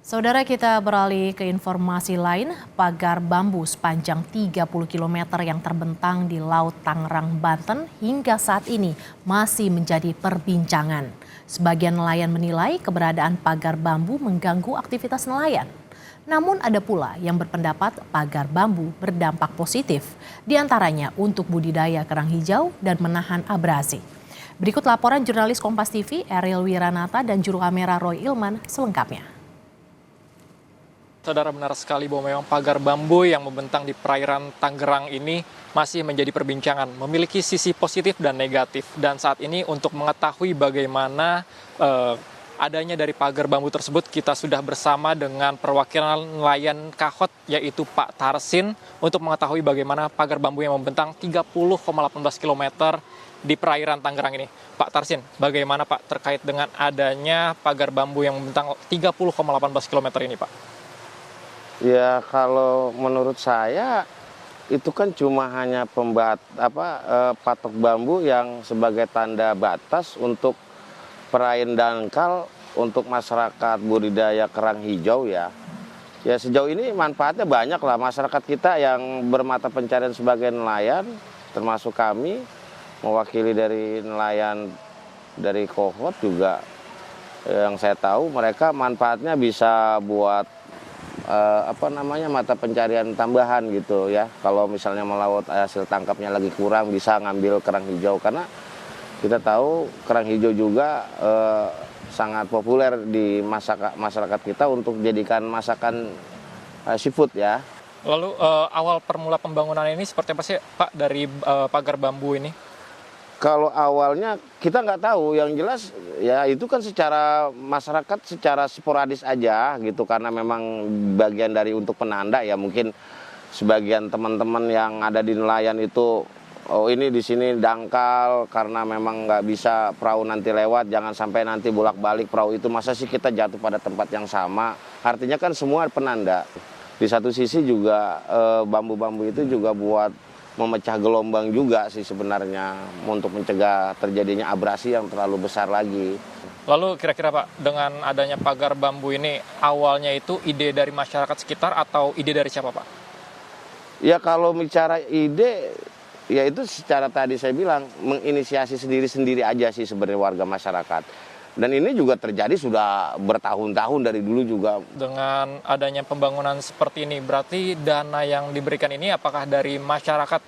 Saudara, kita beralih ke informasi lain. Pagar bambu sepanjang 30 km yang terbentang di Laut Tangerang, Banten hingga saat ini masih menjadi perbincangan. Sebagian nelayan menilai keberadaan pagar bambu mengganggu aktivitas nelayan. Namun ada pula yang berpendapat pagar bambu berdampak positif, diantaranya untuk budidaya kerang hijau dan menahan abrasi. Berikut laporan jurnalis Kompas TV Ariel Wiranata dan juru kamera Roy Ilman selengkapnya. Saudara, benar sekali bahwa memang pagar bambu yang membentang di perairan Tangerang ini masih menjadi perbincangan, memiliki sisi positif dan negatif. Dan saat ini untuk mengetahui bagaimana adanya dari pagar bambu tersebut, kita sudah bersama dengan perwakilan nelayan Kahot, yaitu Pak Tarsin, untuk mengetahui bagaimana pagar bambu yang membentang 30,18 km di perairan Tangerang ini. Pak Tarsin, bagaimana Pak terkait dengan adanya pagar bambu yang membentang 30,18 km ini, Pak? Ya, kalau menurut saya itu kan cuma hanya patok bambu yang sebagai tanda batas untuk perairan dangkal untuk masyarakat budidaya kerang hijau ya. Ya, sejauh ini manfaatnya banyak lah. Masyarakat kita yang bermata pencarian sebagai nelayan, termasuk kami mewakili dari nelayan dari Kohot juga, yang saya tahu mereka manfaatnya bisa buat mata pencarian tambahan gitu ya. Kalau misalnya melaut hasil tangkapnya lagi kurang, bisa ngambil kerang hijau, karena kita tahu kerang hijau juga sangat populer di masyarakat kita untuk dijadikan masakan seafood ya. Lalu awal permula pembangunan ini seperti apa sih Pak dari pagar bambu ini? Kalau awalnya kita nggak tahu, yang jelas ya itu kan secara masyarakat secara sporadis aja gitu, karena memang bagian dari untuk penanda ya. Mungkin sebagian teman-teman yang ada di nelayan itu, oh ini di sini dangkal karena memang nggak bisa perahu nanti lewat, jangan sampai nanti bolak-balik perahu itu, masa sih kita jatuh pada tempat yang sama. Artinya kan semua penanda. Di satu sisi juga bambu-bambu itu juga buat memecah gelombang juga sih sebenarnya, untuk mencegah terjadinya abrasi yang terlalu besar lagi. Lalu kira-kira Pak, dengan adanya pagar bambu ini awalnya itu ide dari masyarakat sekitar atau ide dari siapa Pak? Ya kalau bicara ide, ya itu secara tadi saya bilang menginisiasi sendiri-sendiri aja sih sebenarnya warga masyarakat. Dan ini juga terjadi sudah bertahun-tahun dari dulu juga. Dengan adanya pembangunan seperti ini, berarti dana yang diberikan ini apakah dari masyarakat?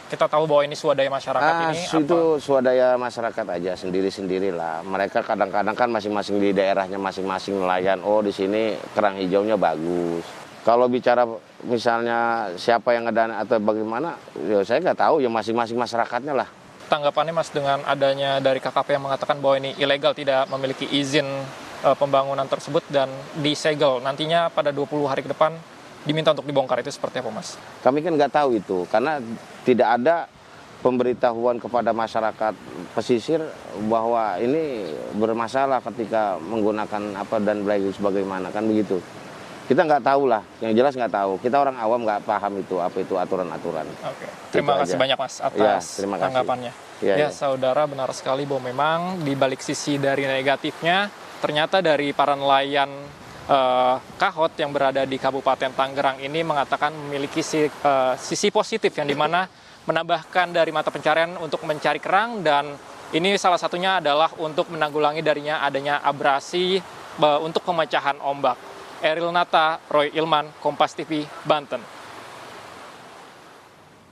Kita tahu bahwa ini swadaya masyarakat ini. Itu swadaya masyarakat aja, sendiri-sendirilah. Mereka kadang-kadang kan masing-masing di daerahnya masing-masing nelayan. Oh, di sini kerang hijaunya bagus. Kalau bicara misalnya siapa yang ngedana atau bagaimana, ya saya nggak tahu, ya masing-masing masyarakatnya lah. Tanggapannya Mas dengan adanya dari KKP yang mengatakan bahwa ini ilegal, tidak memiliki izin pembangunan tersebut dan disegel, nantinya pada 20 hari ke depan diminta untuk dibongkar, itu seperti apa Mas? Kami kan nggak tahu itu, karena tidak ada pemberitahuan kepada masyarakat pesisir bahwa ini bermasalah ketika menggunakan apa dan sebagaimana, kan begitu. Kita nggak tahu lah, yang jelas nggak tahu. Kita orang awam nggak paham itu apa itu aturan-aturan. Oke. Terima kasih banyak Mas atas tanggapannya. Ya, saudara, benar sekali bahwa memang di balik sisi dari negatifnya, ternyata dari para nelayan Kahot yang berada di Kabupaten Tangerang ini mengatakan memiliki sisi positif, yang dimana menambahkan dari mata pencarian untuk mencari kerang, dan ini salah satunya adalah untuk menanggulangi darinya adanya abrasi untuk pemecahan ombak. Ariel Nata, Roy Ilman, Kompas TV, Banten.